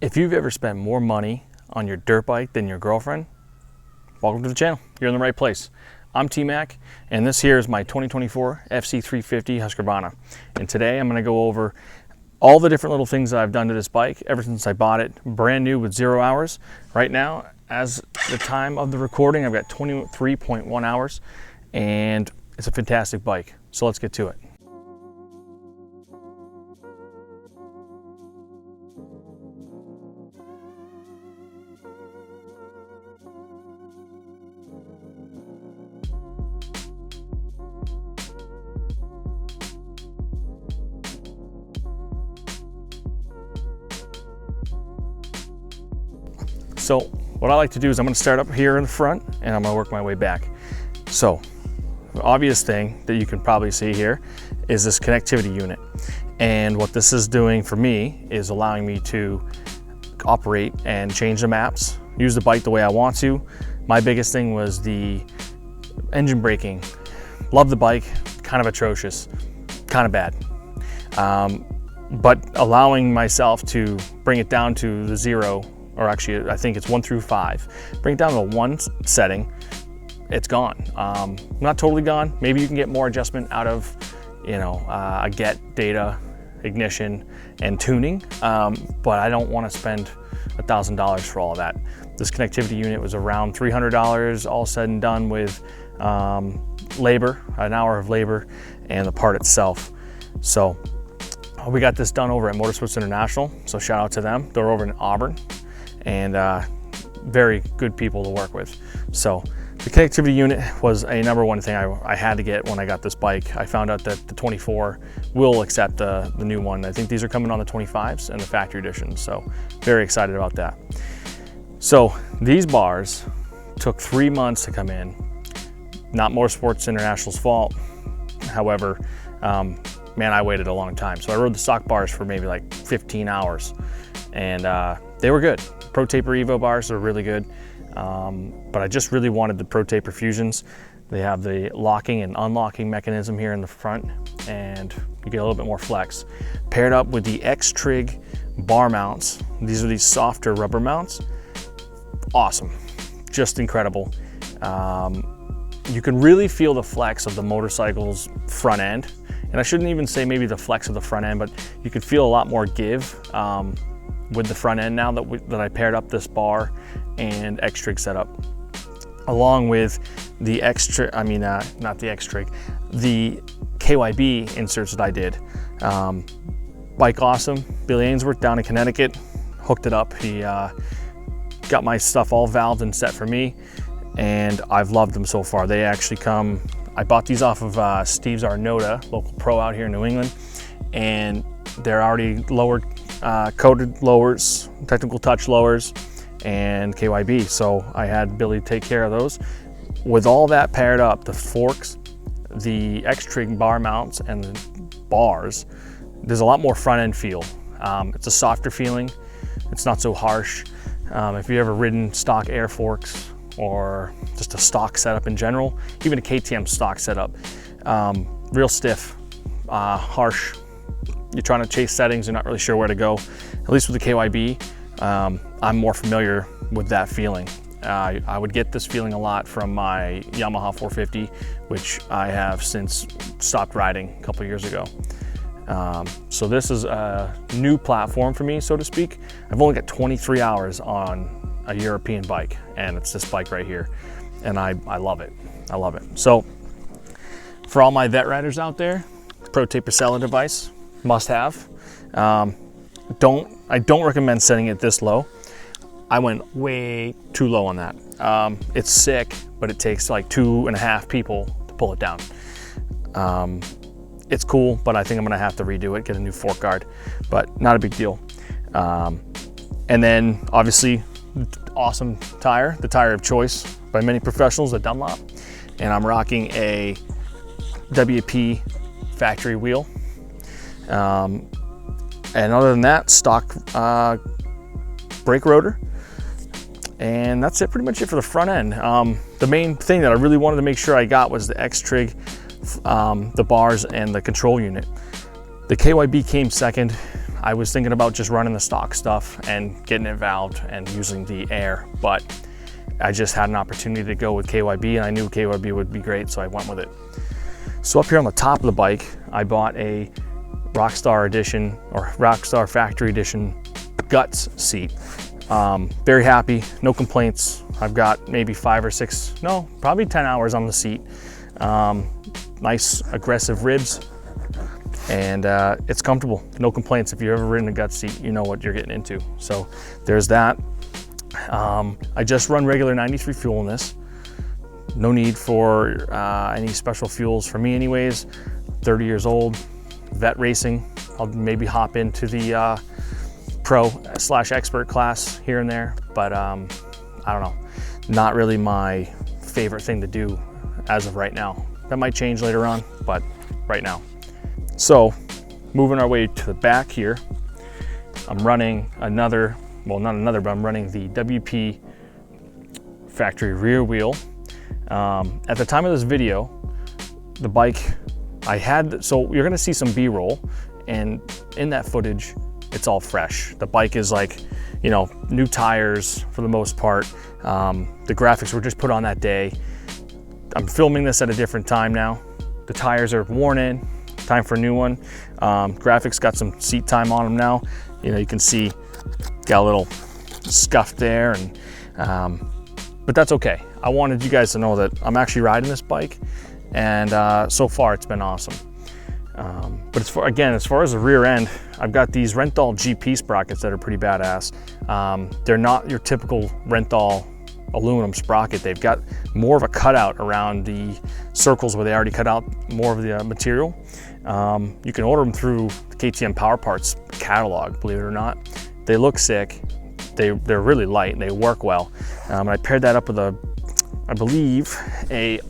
If you've ever spent more money on your dirt bike than your girlfriend, welcome to the channel. You're in the right place. I'm T-Mac, and this here is my 2024 FC350 Husqvarna. And today I'm going to go over all the different little things that I've done to this bike ever since I bought it, brand new with 0 hours. Right now, as the time of the recording, I've got 23.1 hours, and it's a fantastic bike. So let's get to it. So what I like to do is I'm going to start up here in the front and I'm going to work my way back. So the obvious thing that you can probably see here is this connectivity unit. And what this is doing for me is allowing me to operate and change the maps, use the bike the way I want to. My biggest thing was the engine braking. Love the bike, kind of atrocious, kind of bad. But allowing myself to bring it down to the 0, or actually I think it's 1 through 5. Bring it down to the 1 setting, it's gone. Not totally gone. Maybe you can get more adjustment out of, a get, data, ignition, and tuning, but I don't want to spend $1,000 for all of that. This connectivity unit was around $300, all said and done with labor, an hour of labor, and the part itself. So we got this done over at Motorsports International, so shout out to them. They're over in Auburn, and very good people to work with. So the connectivity unit was a #1 thing I had to get when I got this bike. I found out that the 24 will accept the new one. I think these are coming on the 25s and the factory edition, so very excited about that. So these bars took 3 months to come in. Not Motorsports International's fault. However, man, I waited a long time. So I rode the stock bars for maybe like 15 hours, and they were good. Pro Taper Evo bars are really good, but I just really wanted the Pro Taper Fusions. They have the locking and unlocking mechanism here in the front, and you get a little bit more flex. Paired up with the X-Trig bar mounts. These are these softer rubber mounts. Awesome, just incredible. You can really feel the flex of the motorcycle's front end. And I shouldn't even say maybe the flex of the front end, but you could feel a lot more give with the front end now that I paired up this bar and X-Trig setup. Along with the X-Trig, not the X-Trig, the KYB inserts that I did. Bike awesome, Billy Ainsworth down in Connecticut hooked it up. He got my stuff all valved and set for me, and I've loved them so far. They actually come, I bought these off of Steve's Arnota, local pro out here in New England, and they're already lowered, coated lowers, technical touch lowers, and KYB. So I had Billy take care of those. With all that paired up, the forks, the X-Trig bar mounts, and the bars, there's a lot more front end feel. It's a softer feeling. It's not so harsh. If you've ever ridden stock air forks, or just a stock setup in general, even a KTM stock setup, real stiff, harsh. You're trying to chase settings, you're not really sure where to go. At least with the KYB, I'm more familiar with that feeling. I would get this feeling a lot from my Yamaha 450, which I have since stopped riding a couple years ago. So this is a new platform for me, so to speak. I've only got 23 hours on a European bike, and it's this bike right here, and I love it. I love it. So for all my vet riders out there, Pro Taper cellular device, must have. I don't recommend setting it this low. I went way too low on that. It's sick, but it takes like 2.5 people to pull it down. It's cool, but I think I'm gonna have to redo it, get a new fork guard, but not a big deal. And then obviously, awesome tire, the tire of choice by many professionals at Dunlop, and I'm rocking a WP factory wheel. And other than that, stock brake rotor, and that's it, pretty much it for the front end. The main thing that I really wanted to make sure I got was the X-Trig, the bars, and the control unit. The KYB came second. I was thinking about just running the stock stuff and getting it valved and using the air, but I just had an opportunity to go with KYB, and I knew KYB would be great, so I went with it. So up here on the top of the bike, I bought a Rockstar Edition or Rockstar Factory Edition Guts seat. Very happy, no complaints. I've got maybe 5 or 6, no, probably 10 hours on the seat. Nice aggressive ribs, and it's comfortable, no complaints. If you've ever ridden a Guts seat, you know what you're getting into. So there's that. I just run regular 93 fuel in this. No need for any special fuels for me anyways. 30 years old, vet racing. I'll maybe hop into the pro/expert class here and there, but I don't know, not really my favorite thing to do as of right now. That might change later on, but right now. So moving our way to the back here, I'm running another, well, not another, but I'm running the WP factory rear wheel. At the time of this video, the bike I had, so you're gonna see some B-roll, and in that footage, it's all fresh. The bike is like, you know, new tires for the most part. The graphics were just put on that day. I'm filming this at a different time now. The tires are worn in, time for a new one. Graphics got some seat time on them now. You know, you can see, got a little scuff there, and but that's okay. I wanted you guys to know that I'm actually riding this bike, and so far it's been awesome. But as far as the rear end, I've got these Renthal GP sprockets that are pretty badass. They're not your typical Renthal aluminum sprocket. They've got more of a cutout around the circles where they already cut out more of the material. You can order them through the KTM Power Parts catalog, believe it or not. They look sick. They're really light and they work well. And I paired that up with I believe the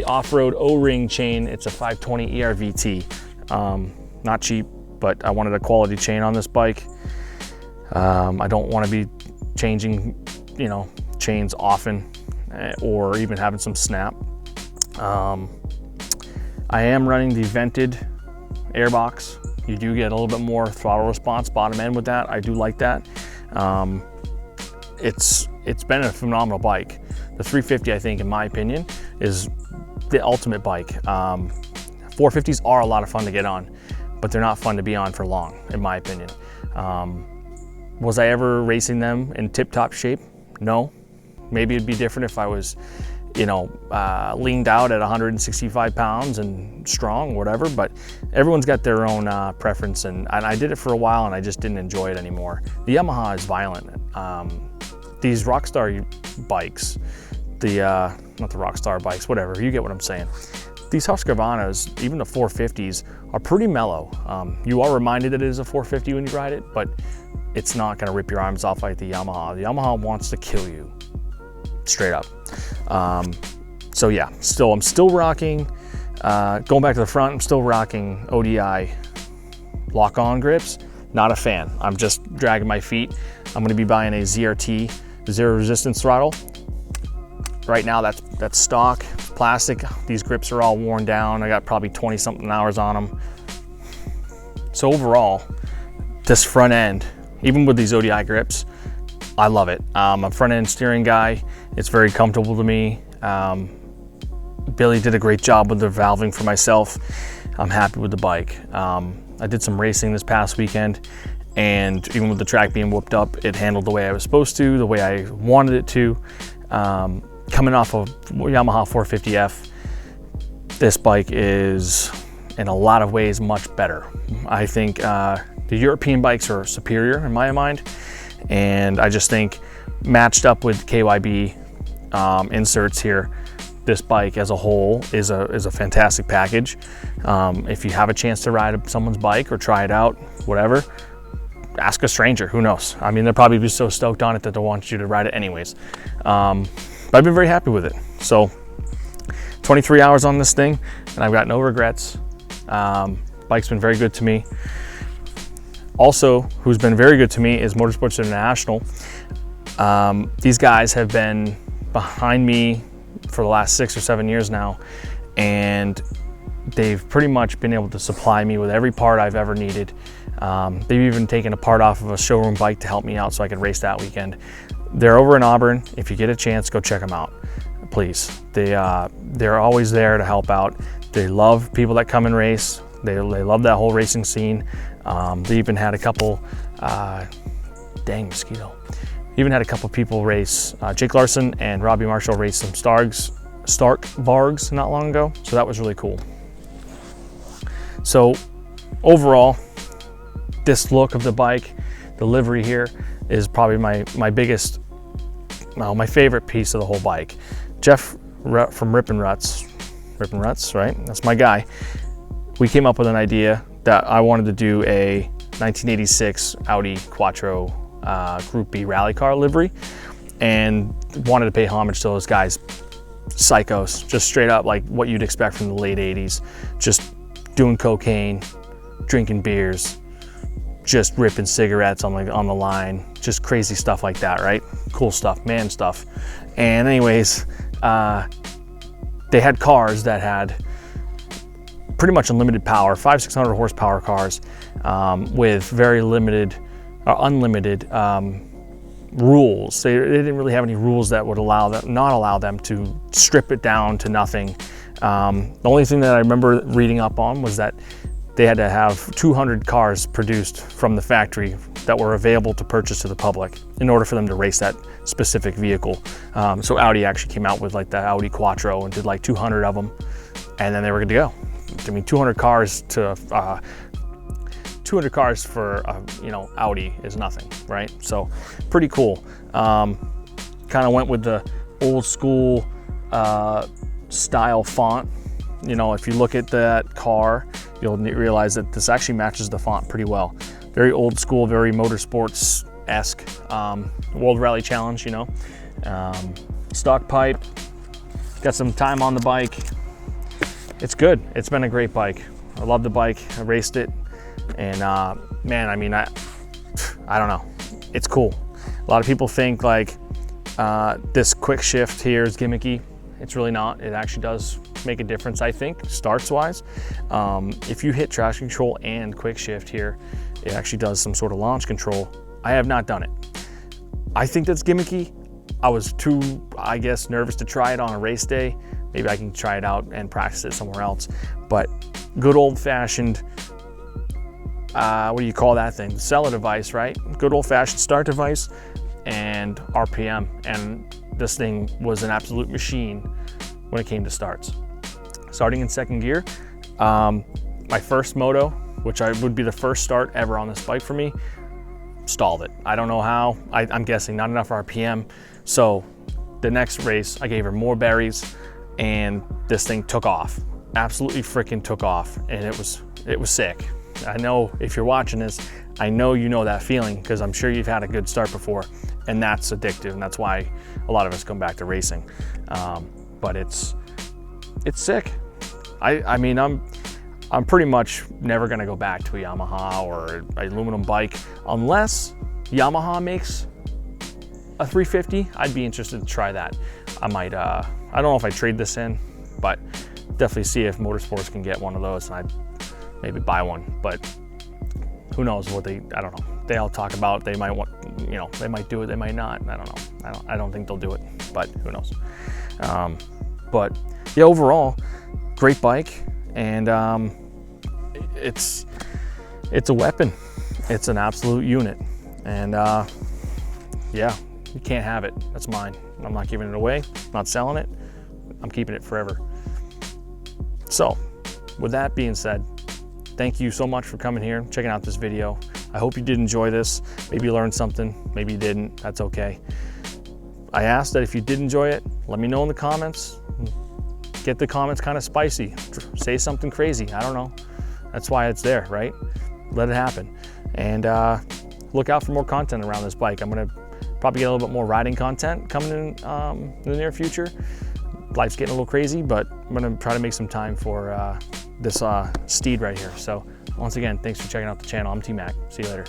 off-road O-ring chain. It's a 520 ERVT. Not cheap, but I wanted a quality chain on this bike. I don't want to be changing, you know, chains often, or even having some snap. I am running the vented airbox. You do get a little bit more throttle response bottom end with that. I do like that. It's been a phenomenal bike. The 350, I think, in my opinion, is the ultimate bike. 450s are a lot of fun to get on, but they're not fun to be on for long, in my opinion. Was I ever racing them in tip-top shape? No. Maybe it'd be different if I was, you know, leaned out at 165 pounds and strong, whatever, but everyone's got their own preference, and I did it for a while and I just didn't enjoy it anymore. The Yamaha is violent. These Rockstar bikes, not the Rockstar bikes, whatever, you get what I'm saying. These Husqvarnas, even the 450s, are pretty mellow. You are reminded that it is a 450 when you ride it, but it's not gonna rip your arms off like the Yamaha. The Yamaha wants to kill you, straight up. So yeah, I'm still rocking, going back to the front, I'm still rocking ODI lock-on grips. Not a fan. I'm just dragging my feet. I'm gonna be buying a ZRT, zero resistance throttle. Right now that's stock, it's plastic. These grips are all worn down. I got probably 20 something hours on them. So overall, this front end, even with these ODI grips, I love it. I'm a front end steering guy. It's very comfortable to me. Billy did a great job with the valving for myself. I'm happy with the bike. I did some racing this past weekend, and even with the track being whooped up, it handled the way I was supposed to, the way I wanted it to. Coming off of Yamaha 450F, this bike is in a lot of ways much better. I think the European bikes are superior in my mind, and I just think matched up with KYB inserts here, this bike as a whole is a fantastic package. If you have a chance to ride someone's bike or try it out, whatever, ask a stranger, who knows? I mean, they'll probably be so stoked on it that they'll want you to ride it anyways. But I've been very happy with it. So 23 hours on this thing, and I've got no regrets. Bike's been very good to me. Also, who's been very good to me is Motorsports International. These guys have been behind me for the last 6 or 7 years now, and they've pretty much been able to supply me with every part I've ever needed. They've even taken a part off of a showroom bike to help me out so I could race that weekend. They're over in Auburn. If you get a chance, go check them out, please. They're always there to help out. They love people that come and race. They love that whole racing scene. They even had a couple, dang mosquito. Even had a couple people race. Jake Larson and Robbie Marshall raced some Stark Vargs not long ago, so that was really cool. So overall, this look of the bike, the livery here, is probably my biggest, my favorite piece of the whole bike. Jeff from Rippin' Ruts, right? That's my guy. We came up with an idea that I wanted to do a 1986 Audi Quattro Group B rally car livery, and wanted to pay homage to those guys. Psychos, just straight up like what you'd expect from the late 80s, just doing cocaine, drinking beers, just ripping cigarettes on the line, just crazy stuff like that, right? Cool stuff, man stuff. And anyways, they had cars that had pretty much unlimited power, 500-600 horsepower cars, with very limited, unlimited rules. They didn't really have any rules that would not allow them to strip it down to nothing. The only thing that I remember reading up on was that they had to have 200 cars produced from the factory that were available to purchase to the public in order for them to race that specific vehicle. So Audi actually came out with like the Audi Quattro and did like 200 of them, and then they were good to go. I mean, 200 cars for you know, Audi is nothing, right? So pretty cool. Kind of went with the old school style font. You know, if you look at that car, you'll realize that this actually matches the font pretty well. Very old school, very motorsports-esque. World Rally Challenge, you know. Stock pipe. Got some time on the bike. It's good. It's been a great bike. I love the bike. I raced it. And man, I mean, I don't know. It's cool. A lot of people think like this quick shift here is gimmicky. It's really not. It actually does make a difference, I think, starts wise. If you hit traction control and quick shift here, it actually does some sort of launch control. I have not done it. I think that's gimmicky. I was too, I guess, nervous to try it on a race day. Maybe I can try it out and practice it somewhere else. But good old fashioned, what do you call that thing? Seller device, right? Good old fashioned start device and RPM. And this thing was an absolute machine when it came to starts. Starting in second gear, my first moto, which would be the first start ever on this bike for me, stalled it. I don't know how. I'm guessing not enough RPM. So the next race, I gave her more berries, and this thing took off. Absolutely freaking took off, and it was sick. I know if you're watching this, I know you know that feeling, because I'm sure you've had a good start before, and that's addictive, and that's why a lot of us come back to racing. But it's sick. I mean, I'm pretty much never gonna go back to a Yamaha or an aluminum bike unless Yamaha makes a 350. I'd be interested to try that. I might, I don't know if I trade this in, but definitely see if Motorsports can get one of those, and I'd maybe buy one. But who knows what I don't know. They all talk about they might want, you know, they might do it, they might not. I don't know. I don't think they'll do it, but who knows. But yeah, overall, great bike, and it's a weapon. It's an absolute unit, and yeah, you can't have it. That's mine. I'm not giving it away. I'm not selling it. I'm keeping it forever. So, with that being said, thank you so much for coming here, checking out this video. I hope you did enjoy this. Maybe you learned something, maybe you didn't, that's okay. I asked that if you did enjoy it, let me know in the comments. Get the comments kind of spicy. Say something crazy, I don't know. That's why it's there, right? Let it happen. And look out for more content around this bike. I'm gonna probably get a little bit more riding content coming in the near future. Life's getting a little crazy, but I'm gonna try to make some time for this steed right here. So once again, thanks for checking out the channel. I'm T-Mac. See you later.